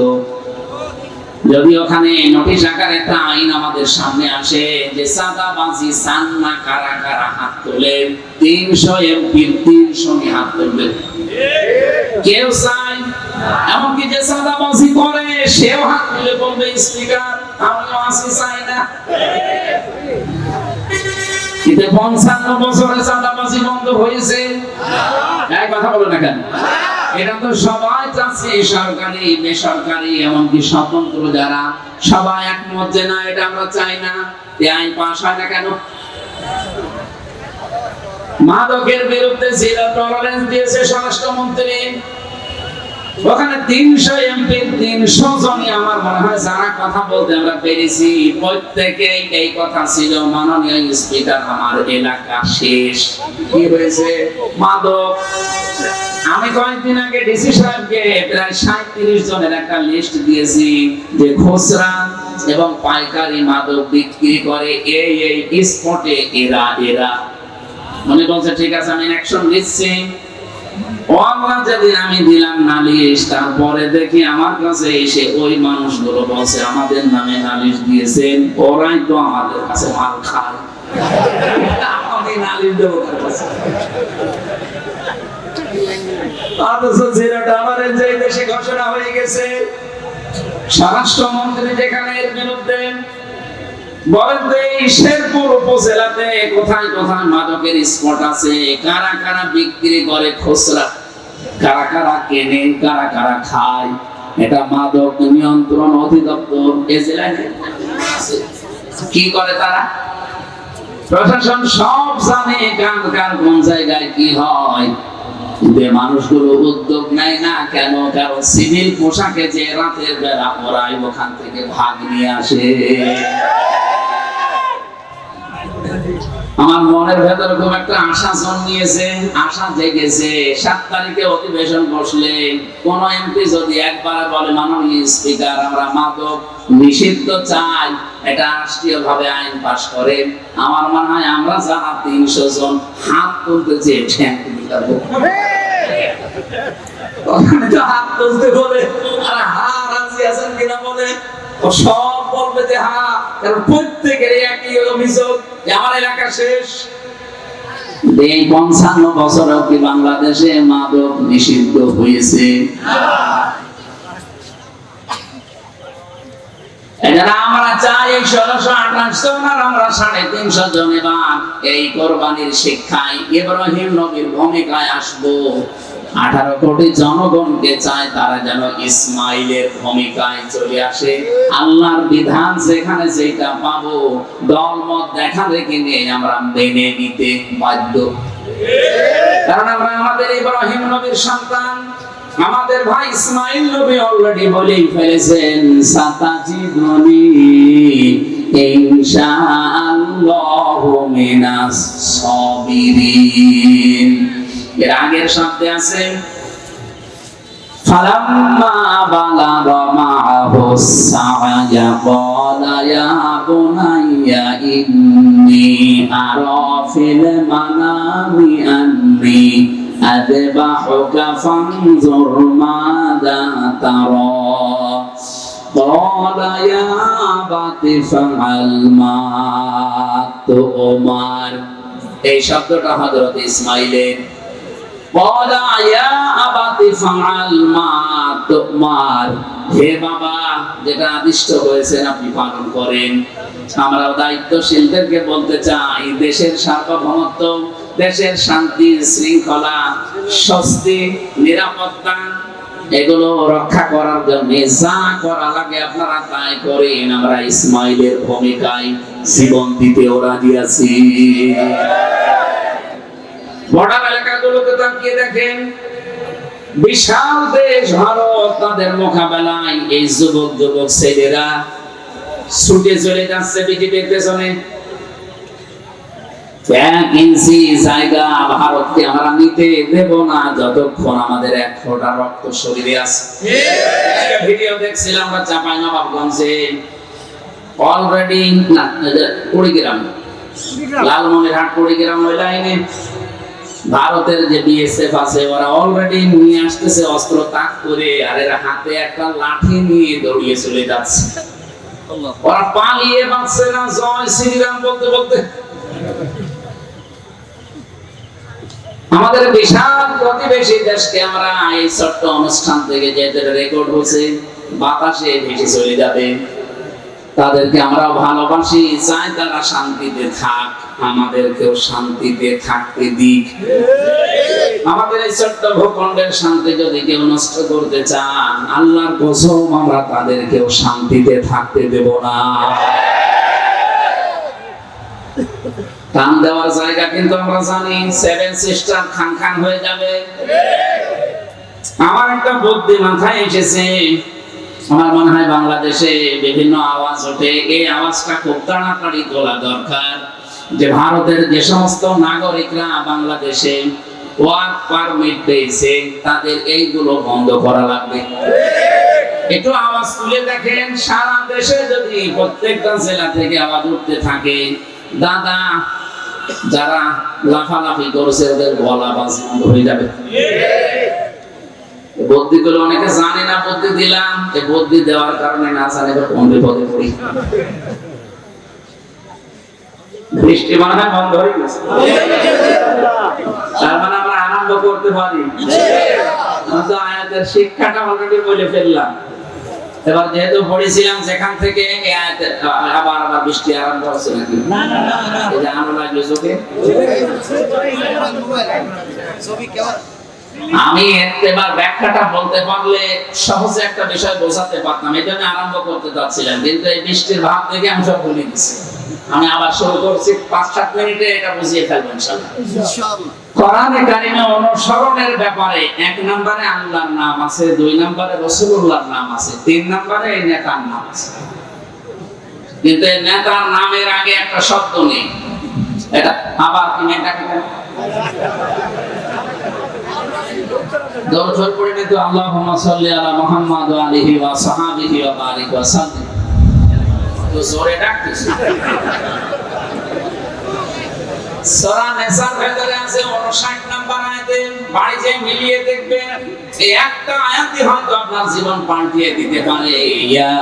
যদি ওখানে নোটিশ আকারে একটা আইন আমাদের সামনে আসে যে চাঁদাবাজি চান না কারা কারা হাত তোলে, 300 এমপি 300 হাত তুলবে। কেউ চাই এমনকি যে চাঁদাবাজি করে সেও হাত তুলে বলবে স্পিকার আমিও আছি, চাই না। কিন্তু 55 বছরে চাঁদাবাজি বন্ধ হয়েছে? এই কথা বলো না কেন? এটা তো সবাই চাচ্ছে, সরকারি বেসরকারি এমনকি স্বতন্ত্র যারা, সবাই একমত যে না এটা আমরা চাই না। এই আইন পাস হয় না কেন? মাদকের বিরুদ্ধে জিরো টলারেন্স দিয়েছে স্বরাষ্ট্রমন্ত্রী, ওখানে 300 এমপি 300 জনই আমার মনে হয় যারা কথা বলতে আমরা পেরেছি, প্রত্যেকেই এই কথা ছিল মাননীয় স্পিকার আমার এলাকা শেষ। কি হয়েছে? মাদক। আমি কয়েকদিন আগে ডিসি সাহেবকে প্রায় 37 জনের একটা লিস্ট দিয়েছি যে খুচরা এবং পাইকারি মাদক বিক্রি করে এই স্পটে এরা। মনে বলছে ঠিক আছে আমি অ্যাকশন নিচ্ছি। যেদিন আমি দিলাম নালিশ, তারপরে দেখি আমার কাছে এসে ওই মানুষগুলো বলছে আমাদের নামে নালিশ দিয়েছেন, ওরাই তো আমাদের কাছে মাল খায়, আমি নালিশ দেবো কার কাছে? অথচ জিরো টলারেন্স এই দেশে ঘোষণা হয়ে গেছে। স্বরাষ্ট্রমন্ত্রী যেখানে এর বিরুদ্ধে বলেন তো, এই শেরপুর উপজেলাতে কোথায় কোথায় মাদকের স্পট আছে, কারা কারা বিক্রি করে খুচরা, কারা কারা কেনে, কারা কারা খায়, এটা মাদক নিয়ন্ত্রণ অধিদপ্তর এ জেলায় কি করে তারা? প্রশাসন সব জানে কার কোন জায়গায় কি হয়, যে মানুষগুলো উদ্যোগ নেয় না কেন? কারণ সিভিল পোশাকে যে রাতের বেলা ওরাই ওখান থেকে ভাগ নিয়ে আসে। আমার মনের ভেতরে খুব একটা আশা জন্মিয়েছে, আশা জেগেছে। 7 তারিখে অধিবেশন বসলে কোন এমপি যদি একবার বলে মাননীয় স্পিকার আমরা মাদক নিষিদ্ধ চাই, এটা রাষ্ট্রীয়ভাবে আইন পাস করে, আমার মনে হয় আমরা যারা 300 জন হাত তুলতে চেয়ে ঠ্যাং দিতে হাত তুলতে বলে আর রাজি আছেন কিনা বলে, সব বলবে যে হ্যাঁ, কারণ প্রত্যেকের একই অভিযোগ যে আমার এলাকা শেষ। এই 55 বছর কি বাংলাদেশে মাদক নিষিদ্ধ হয়েছে? আমরা চাই এই 1628 জন আর আমরা 350 জন এবার এই কোরবানির শিক্ষায় ইব্রাহিম নবীর ভূমিকায় আসবো। 18 কোটি জনগণকে চায় তারা যেন ইসমাইলের ভূমিকায় চলে আসে। আল্লাহর বিধান যেখানে যেটা পাবো, দলমত দেখা দেখে নিয়ে আমরা মেনে নিতে বাধ্য। কারণ আমরা আমাদের ইব্রাহিম নবীর সন্তান, আমাদের ভাই ইসমাইল নবী অলরেডি বলেই ফেলেছেন সাতাজিদুনি ইনশাআল্লাহু মিনাস সাবিরিন। এর আগের শব্দে আছে ফালাম্মা বালাগা মাআহু সা'য়া ক্বালা ইয়া বুনাইয়া ইন্নী আরা ফিল মানামি আন্নী আযবাহুকা ফানজুর মাযা তারা ক্বালা ইয়া আবাতি ফাআল মা তু'মার। এই শব্দটা হযরত ইসমাইলের। ক্বালা ইয়া আবাতি ফাআল মা তু'মার, হে বাবা যেটা আদিষ্ট হয়েছেন আপনি পালন করেন। আমরাও দায়িত্বশীলদেরকে বলতে চাই, দেশের সার্বভৌমত্ব, দেশের শান্তি শৃঙ্খলা, স্বস্তি, নিরাপত্তা এগুলো রক্ষা করার জন্য যা করা লাগে আপনারা তাই করেন। আমরা ইসমাইলের ভূমিকায় জীবন দিতেও রাজি আছি। বর্ডার এলাকাগুলোতে তাকিয়ে দেখেন, বিশাল দেশ ভারত, তাদের মোকাবেলায় এই যুবক ছেলেরা ছুটে চলে যাচ্ছে পৃথিবীর পেছনে। 1 ইঞ্চি জায়গা ভারতকে আমরা নিতে দেব না যতক্ষণ আমাদের 1 ফোঁটা রক্ত শরীরে আছে। ভিডিও দেখছিলাম আমরা চাঁপাইনবাবগঞ্জে, অলরেডি কুড়িগ্রাম, লালমনিরহাট কুড়িগ্রাম ওই লাইনে ভারতের যে বিএসএফ আছে ওরা অলরেডি নিয়ে আসতেছে অস্ত্র তাক করে, আর এরা হাতে একটা লাঠি নিয়ে দৌড়িয়ে চলে যাচ্ছে। ওরা পালিয়ে বাঁচছে না, জয় শ্রীরাম বলতে বলতে। আমাদের বিশাল প্রতিবেশী দেশকে আমরা এই ছোট্ট অনুষ্ঠান থেকে যেটা রেকর্ড হচ্ছে বাতাসে ভেসে চলে যাবে। তাদেরকে আমরা ভালোবাসি, চাই তারা শান্তিতে থাক, আমাদেরকেও শান্তিতে থাকতে দিক। আমাদের এই ছোট্ট ভূখণ্ডের শান্তি যদি কেউ নষ্ট করতে চান, আল্লাহর কসম আমরা তাদেরকেও শান্তিতে থাকতে দেব না। টান দেওয়ার জায়গা কিন্তু আমরা জানি 7 সিস্টার খান খান হয়ে যাবে। আমার একটা বুদ্ধি মাথায় এসেছে, আমার মনে হয় বাংলাদেশে বিভিন্ন আওয়াজ ওঠে, এই আওয়াজটা খুব তাড়াতাড়ি তোলা দরকার যে ভারতের যে সমস্ত নাগরিকরা বাংলাদেশে ওয়ার্ক পারমিট পেয়েছে তাদের এইগুলো বন্ধ করা লাগবে। একটু আওয়াজ তুলে দেখেন, সারা দেশে যদি প্রত্যেকটা জেলা থেকে আওয়াজ উঠতে থাকে, দাদা যারা লাফালাফি করছে ওদের গলা বাজি হয়ে যাবে। বুদ্ধি গুলো অনেকে জানে না, বুদ্ধি দিলাম, এই বুদ্ধি দেওয়ার কারণে না জানে কোন বিপদে পড়ি। বৃষ্টি মনে হয় বন্ধ হয়ে গেছে, তার মানে আমরা আরম্ভ করতে পারি। তো আয়াতের শিক্ষাটা অলরেডি বলে ফেললাম। এবার যেহেতু পড়েছিলাম যেখান থেকে আবার বৃষ্টি আরম্ভ হচ্ছে নাকি, এই যে আলো লাগলো চোখে। আমি এবার ব্যাখ্যাটা বলতে পারলে সহজে একটা বিষয় বোঝাতে পারতাম, এই জন্য আরম্ভ করতে যাচ্ছিলাম, কিন্তু এই বৃষ্টির ভাব থেকে আমি সব ভুলে গেছি। আমি আবার শুরু করছি, 5-7 মিনিটে এটা বুঝিয়ে ফেলবো ইনশাআল্লাহ। কোরআনে কারিমে অনুসরণের ব্যাপারে 1 নম্বরে আল্লাহর নাম আছে, 2 নম্বরে রাসূলুল্লাহর নাম আছে, 3 নম্বরে এই নেতার নাম আছে। কিন্তু এই নেতার নামের আগে একটা শব্দ নেই। এটা আবার কি নেতাকে দরুদ পড়ে নিতে আল্লাহুম্মা সাল্লি আলা মুহাম্মাদ ওয়া আলিহি ওয়া সাহবিহি ওয়া বারিক ওয়া সাল্লিম। তো জোরে ডাকতেছি। সূরা নিসার ভেতরে আছে 59 নম্বর আয়াতে, বাড়ি যে মিলিয়ে দেখবেন এই একটা আয়াতই হয়তো আপনার জীবন পাল্টিয়ে দিতে পারে। ইয়া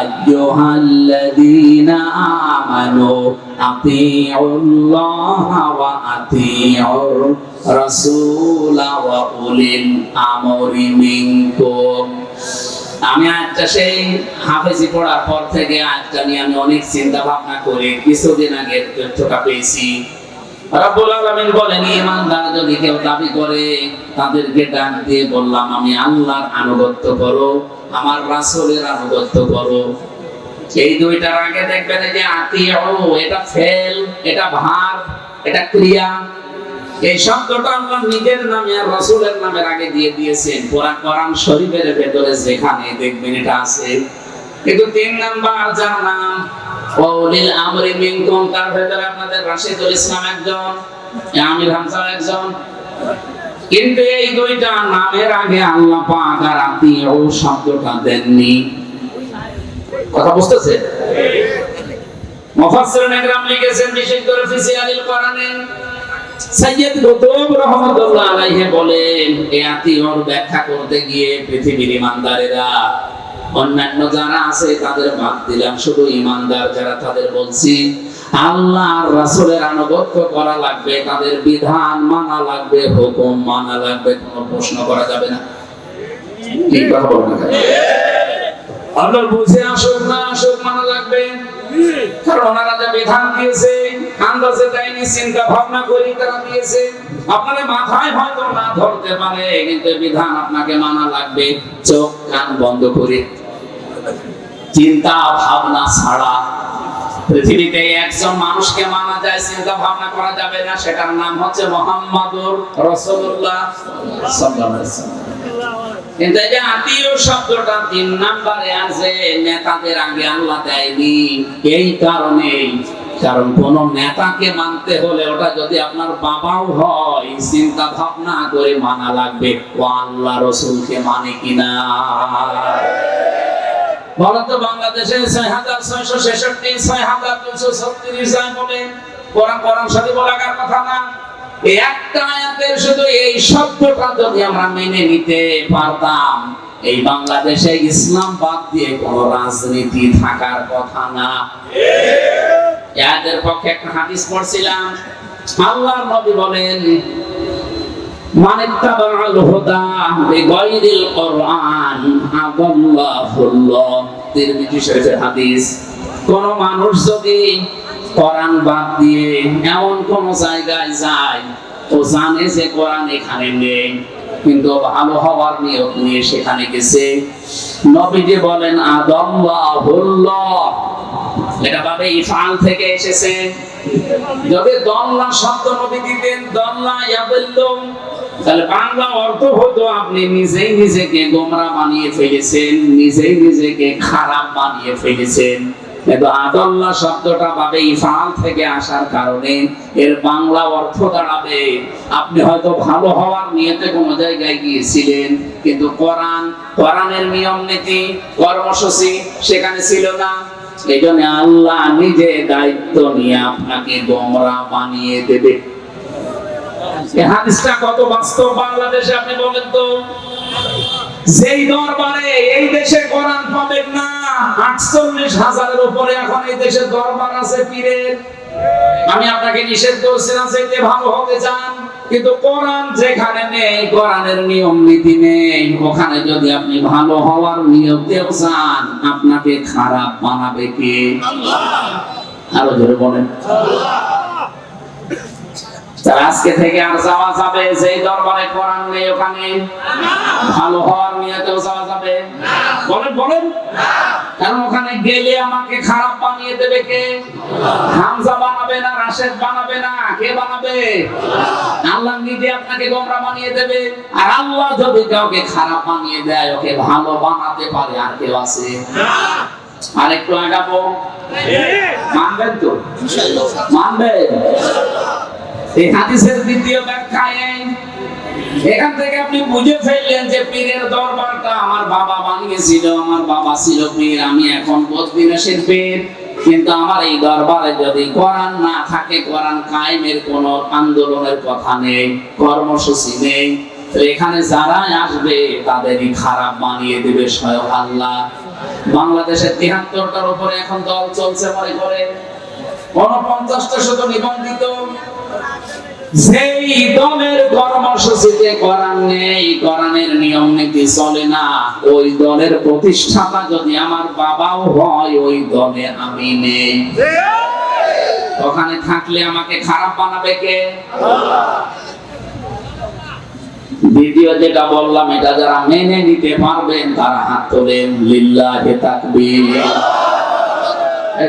আইয়ুহাল্লাযীনা আমানু আতিউল্লাহ ওয়া আতিউর রাসূল ওয়া উলিল আমরি মিনকুম। আমি আয়াতটা সেই হাফেজি পড়ার পর থেকে আয়াতটা নিয়ে আমি অনেক চিন্তা ভাবনা করে কিছুদিন আগে তথ্যটা পেয়েছি। রব্বুল আলামিন বলেন, ঈমানদার যদি কেউ দাবি করে তাদেরকে ডাক দিয়ে বললাম আমি আল্লাহর আনুগত্য করো, আমার রাসূলের আনুগত্য করো। এই দুইটার আগে দেখবেন যে আতিউ, এটা ফেল, এটা ভার্ব, এটা ক্রিয়া। এই শব্দটা আল্লাহ নিজের নামে আর রাসূলের নামের আগে দিয়ে দিয়েছেন। কোরআন শরীফের ভেতরে যেখানে দেখবেন এটা আছে। কিন্তু 3 নাম্বার যার নাম ওয়াউলিল আমরি মিনকুম, তার ভেতরে আপনাদের রাশিদুল ইসলাম একজন, আমির হামজা একজন। কিন্তু এই দুইটা নামের আগে আল্লাহ পাক আর আতিউ শব্দটা দেননি। কথা বুঝতেছে? মুফাসসিরিন একরাম লিখেছেন, বিশেষ করে ফি সিয়ালিল কোরআনে সাইয়্যিদ কুতুব রাহমাতুল্লাহ আলাইহি বলেন, এই আতিউর ব্যাখ্যা করতে গিয়ে পৃথিবীর ঈমানদারেরা অন্যান্য যারা আছে তাদের বাদ দিলাম, শুধু ঈমানদার যারা তাদের বলছি আল্লাহ আর রাসূলের আনুগত্য করা লাগবে, তাদের বিধান মানা লাগবে, হুকুম মানা লাগবে, কোনো প্রশ্ন করা যাবে না। কি কথা বলেন না? আল্লাহর বুঝে আসুক না আসুক মানা লাগবে, কারণ ওনারা যে বিধান দিয়েছে আন্দাজে দেয়নি, চিন্তা ভাবনা করে তারা দিয়েছে। আপনাদের মাথায় হয়তো না ধরতে পারে, কিন্তু বিধান আপনাকে মানা লাগবে চোখ কান বন্ধ করে, চিন্তা ভাবনা ছাড়া। পৃথিবীতে একজন মানুষকে মানা যায়, চিন্তা ভাবনা করা যাবে না, সেটার নাম হচ্ছে মুহাম্মাদুর রাসূলুল্লাহ সাল্লাল্লাহু আলাইহি ওয়াসাল্লাম। কিন্তু এই যে আত্মীয় শব্দটা 3 নম্বরে আছে, নেতাদের আগে আল্লাহ দেয়নি। এই কারণেই, কারণ কোন নেতাকে মানতে হলে ওটা যদি আপনার বাবাও হয়, চিন্তা ভাবনা করে মানা লাগবে ও আল্লাহ রসুলকে মানে কিনা। বলতো বাংলাদেশে 6,666 6,236 যায় বলে কোরআন শরীফ লাগার কথা না। এই একটা আয়াতের শুধু এই শব্দটা যদি আমরা মেনে নিতে পারতাম, এই বাংলাদেশে ইসলাম বাদ দিয়ে কোনো রাজনীতি থাকার কথা না। এর পক্ষে একটা হাদিস পড়ছিলাম, আল্লাহর নবী বলেন, মান ইত্তাবাআল হুদা বিগাইরিল কুরআন আদাল্লাহুল্লাহ। তিরমিজি শরীফের হাদিস। কোন মানুষ যদি কোরআন বাদ দিয়ে এমন কোন জায়গায় যায়, ও জানে যে কোরআন এখানে নেই, কিন্তু ভালো হওয়ার নিয়ত নিয়ে সেখানে গেছে, নবীজি বলেন আদাল্লাহুল্লাহ। এটা ভাবে ইফআল থেকে এসেছে। যদি দল্লা শব্দ নবী দিতেন, দল্লা ইয়াদুল্লু, তাহলে বাংলা অর্থ হতো আপনি নিজেই নিজেকে গোমরা বানিয়ে ফেলেছেন, নিজেই নিজেকে খারাপ বানিয়ে ফেলেছেন। কিন্তু আদাল্লাহ শব্দটা ভাবে ইফআল থেকে আসার কারণে এর বাংলা অর্থ দাঁড়াবে আপনি হয়তো ভালো হওয়ার নিয়তে কোনো জায়গায় গিয়েছিলেন, কিন্তু কোরআনের নিয়ম নীতি কর্মসূচি সেখানে ছিল না। এই জন্য আল্লাহ নিজে দায়িত্ব নিয়ে আপনাকে গোমরা বানিয়ে দেবে। এই হাদিসটা কত বাস্তব বাংলাদেশে আপনি বলেন তো। যেই দরবারে এই দেশে কোরআন পাবেন না, 48,000-এর উপরে এখন এই দেশে দরবার আছে পীরের। আমি আপনাকে নিষেধ করছিলাম যে ভালো হতে চান, কিন্তু কোরআন যেখানে নেই, কোরআনের নিয়ম নীতি নেই, ওখানে যদি আপনি ভালো হওয়ার নিয়তেও চান, আপনাকে খারাপ বানাবে কে? আল্লাহ। আরো জোরে বলেন আল্লাহ। আজকে থেকে আর যাওয়া যাবে যে দরবারে কোরআন নেই ওখানে ভালো হওয়ার নিয়তেও যাওয়া যাবে না? বলেন বলেন না। কারণ ওখানে গেলে আমাকে খারাপ বানিয়ে দেবে কে? হামজা বানাবে না, রাশেদ বানাবে না, কে বানাবে? আল্লাহ নিজে আপনাকে গোমরা বানিয়ে দেবে। আর আল্লাহ যদি কাউকে খারাপ বানিয়ে দেয়, ওকে ভালো বানাতে পারে আর কেউ আছে? আরেকটু আগাবো, মানবেন তো? মানবেন? এই হাদিসের দ্বিতীয় ব্যাখ্যায় এখান থেকে আপনি বুঝে ফেললেন যে পীরের দরবারটা আমার বাবা বানিয়েছিল, আমার বাবা ছিল পীর, আমি এখন বদ্রীনাথের পীর। কিন্তু আমার এই দরবারে যদি কোরআন না থাকে, কোরআন কায়েমের কোন আন্দোলনের কথা নেই, কর্মসূচি নেই, তো এখানে যারা আসবে তাদেরই খারাপ বানিয়ে দেবে স্বয়ং আল্লাহ। বাংলাদেশের 73টার উপরে এখন দল চলছে, মনে করে 49টা শুধু নিবন্ধিত। যেই দলের কর্মসূচিতে কোরআন নেই, কোরআনের নিয়ম নীতি চলে না, ওই দলের প্রতিষ্ঠাতা যদি আমার বাবাও হয়, ওই দলে আমি নেই। ওখানে থাকলে আমাকে খারাপ বানাবে কে? দ্বিতীয় যেটা বললাম, এটা যারা মেনে নিতে পারবেন তারা হাত তোলেন, লিল্লাহি তাকবীর।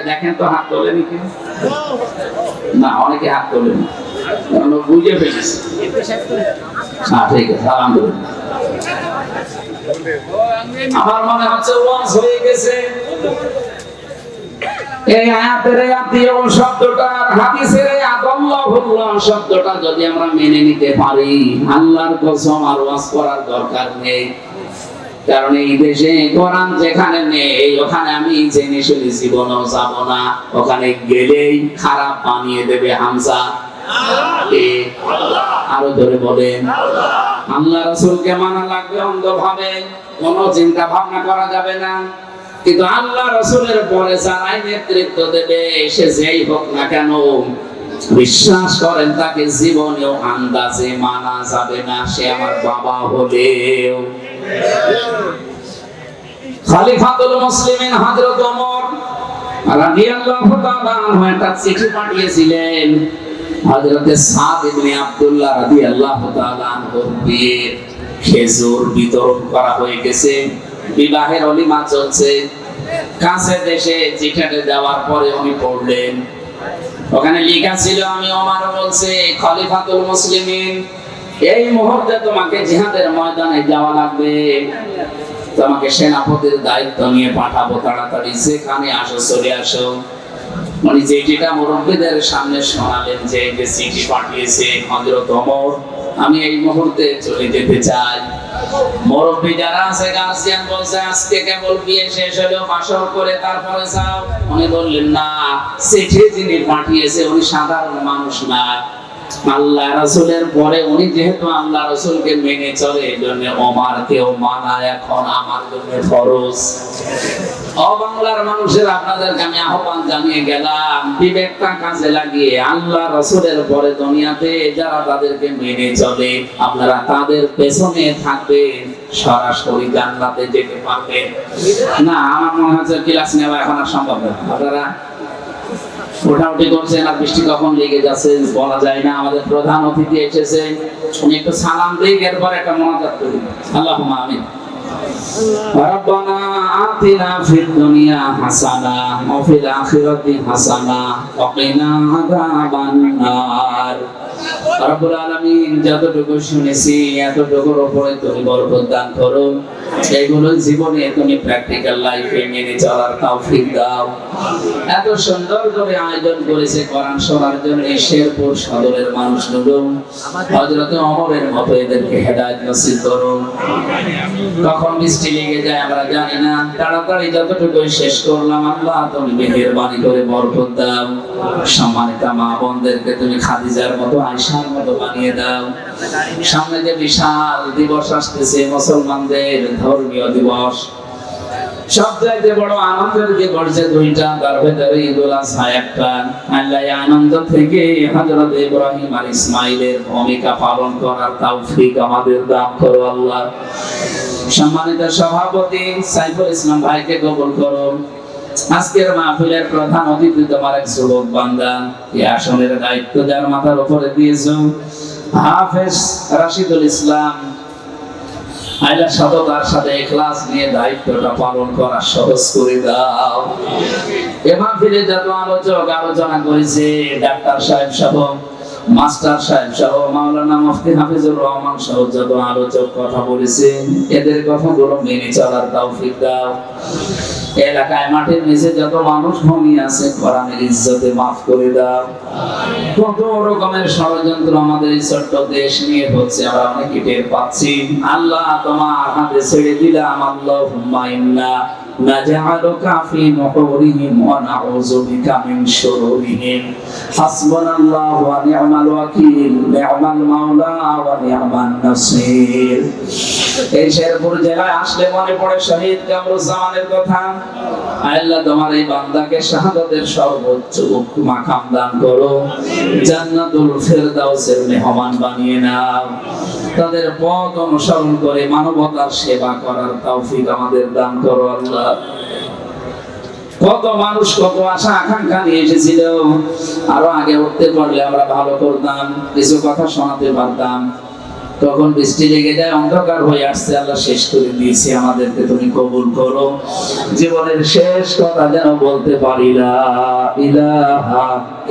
দেখেন তো হাত তোলেন কি না? অনেকে হাত তোলেন, বুঝে ফেলেছি। হ্যাঁ ঠিক আছে, আলহামদুলিল্লাহ। আমার মনে হচ্ছে ওয়াজ হয়ে গেছে। এই আয়াতের আয়াতীয় শব্দটা, হাদিসের আদাল্লাহুল্লাহ শব্দটা যদি আমরা মেনে নিতে পারি, আল্লাহর কসম আর ওয়াজ করার দরকার নেই। কারণ এই দেশে কোরআন যেখানে নেই, ওখানে আমি জেনে শুনে জীবনেও যাব না। ওখানে গেলেই খারাপ বানিয়ে দেবে হামজা। আরো ধরে বলেন আল্লাহ রাসূলকে মানা লাগবে অন্ধভাবে, কোনো চিন্তা ভাবনা করা যাবে না। কিন্তু আল্লাহ রাসূলের পরে যারাই নেতৃত্ব দেবে, সে যেই হোক না কেন, বিশ্বাস করেন তাকে জীবনেও আন্দাজে মানা যাবে না, সে আমার বাবা হলেও। খলিফাতুল মুসলিমিন হযরত ওমর রাদিয়াল্লাহু তাআলা আনহু একটা চিঠি পাঠিয়েছিলেন হযরত সাদ ইবনে আব্দুল্লাহ রাদিয়াল্লাহু তাআলা আনহু বিয়ের খেজুর বিতরণ করা হয়ে গেছে, বিবাহের অলিমা চলছে। কাছে দেশে চিঠিটা দেওয়ার পরে উনি পড়লেন, ওখানে লেখা ছিল, আমি ওমর বলছে খলিফাতুল মুসলিমিন এই মুহূর্তে তোমাকে জিহাদের ময়দানে যাওয়া লাগবে, তোমাকে সেনাপতির দায়িত্ব নিয়ে পাঠাবো, তাড়াতাড়ি যেখানে আসো চলে আসো। উনি চিঠিটা মুরব্বীদের সামনে শোনালেন যে চিঠি পাঠিয়েছে হযরত ওমর, আমি এই মুহূর্তে চলে যেতে চাই। মুরব্বী যারা আছে গার্জিয়ান বলছে আজকে কেবল বিয়ে শেষ হলো, বাসর করে তারপরে যাও। উনি বললেন না, চিঠি যিনি পাঠিয়েছে উনি সাধারণ মানুষ না, আল্লাহ রাসূলের পরে উনি যেহেতু আল্লাহ রাসূলকে মেনে চলে, এজন্য ওমরকেও মানা এখন আমার জন্য ফরজ। ও বাংলার মানুষের, আপনাদেরকে আমি আহ্বান জানিয়ে গেলাম, বিবেকটা কাজে লাগিয়ে আল্লাহ রাসূলের পরে দুনিয়াতে যারা তাদেরকে মেনে চলে, আপনারা তাদের পেছনে থাকবেন, সরাসরি জান্নাতে যেতে পারবেন না। আমার মনে হচ্ছে ক্লাস নেওয়া এখন আর সম্ভব না। আপনারা ওঠাউঠি করছেন আর বৃষ্টি কখন লেগে যাচ্ছে বলা যায় না। আমাদের প্রধান অতিথি এসেছে, উনি একটু সালাম দিয়ে এরপর একটা মোনাজাত করি। আল্লাহুম্মা আমিন। রব্বানা আতিনা ফিদ দুনিয়া হাসানা ওয়া ফিল আখিরাতি হাসানা ওয়া কিনা আযাবান নার। রব্বুল আলামিন, যতটুকু শুনেছি এতটুকুর উপরে তুমি বরকত দান করো, এগুলো জীবনে তুমি প্র্যাকটিক্যাল লাইফে মেনে চলার তৌফিক দাও। এত সুন্দর করে আয়োজন করেছে কোরআন শোনার জন্য শেরপুর সদরের মানুষগুলো, হযরত ওমরের মতো এদেরকে হেদায়েত নসিব করো। কখন বৃষ্টি লেগে যায় আমরা জানি না, তাড়াতাড়ি যতটুকু শেষ করলাম আল্লাহ তুমি মেহেরবানি করে বরকত দাও। সম্মানিত মা বোনদেরকে তুমি খাদিজার মতো আয়েশার মতো বানিয়ে দাও। সামনে যে বিশাল দিবস আসতেছে মুসলমানদের ধর্মীয় দিবস, সবচাইতে বড় আনন্দের দিবস যে দুইটা, তার ভেতরে ঈদুল আযহা একটা। আল্লাহ এই আনন্দ থেকে হযরত ইব্রাহিম আর ইসমাঈলের ভূমিকা পালন করার তৌফিক আমাদের দান করো আল্লাহ। সম্মানিত সভাপতি সাইফুল ইসলাম ভাইকে কবুল করো। আজকের মাহফিলের প্রধান অতিথি তোমার এক যুবক বান্দা, এই আসনের দায়িত্ব যার মাথার উপরে দিয়েছো হাফেজ রাশিদুল ইসলাম, আল্লাহ সততার সাথে ইখলাস নিয়ে দায়িত্বটা পালন করা সহজ করে দাও। এই মাহফিলে যত আলোচক আলোচনা করেছে, ডাক্তার সাহেব সহ, মাস্টার সাহেব সহ, মাওলানা মুফতি হাফিজুর রহমান সহ যত আলোচক কথা বলেছেন, এদের কথাগুলো মেনে চলার তৌফিক দাও। এলাকায় মাঠের নিচে যত মানুষ ঘুমিয়ে আছে, কোরআনের ইজ্জতে মাফ করে দাও। কত রকমের ষড়যন্ত্র আমাদের এই ছোট্ট দেশ নিয়ে হচ্ছে, আমরা অনেকে টের পাচ্ছি। আল্লাহ তোমার হাতে ছেড়ে দিলাম। আল্লাহুম্মা ইন্না নাজআলুকা ফি নুহুরিহিম ওয়া নাউযু বিকা মিন শুরুরিহিম। হাসবুনাল্লাহু ওয়া নি'মাল ওয়াকিল, নি'মাল মাওলা ওয়া নি'মান নাসির। এই শেরপুর জেলায় আসলে মনে পড়ে শহীদ কামরুজ্জামানের কথা। আল্লাহ তোমার এই বান্দাকে শাহাদাতের সর্বোচ্চ মাকাম দান করো, জান্নাতুল ফেরদাউসের মেহমান বানিয়ে নাও। তাদের পথ অনুসরণ করে মানবতার সেবা করার তৌফিক আমাদের দান করো আল্লাহ। কত মানুষ কত আশা আকাঙ্ক্ষা নিয়ে এসেছিল, আরো আগে উঠতে পারলে আমরা ভালো করতাম, কিছু কথা শোনাতে পারতাম। তখন বৃষ্টি লেগে যায়, অন্ধকার হয়ে আসছে, আল্লাহ শেষ করে দিয়েছি। আমাদেরকে তুমি কবুল করো, জীবনের শেষ কথা যেন বলতে পারি লা ইলাহা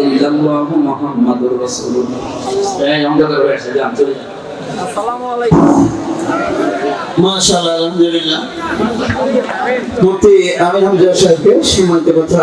ইল্লাল্লাহু মুহাম্মাদুর রাসূলুল্লাহ। এই অন্ধকার হয়ে আসছে, যান চলে যান। আসসালামু আলাইকুম। মাশাআল্লাহ, আলহামদুলিল্লাহ। মুফতি আমির হামজা সাহেবকে সম্মানিত কথা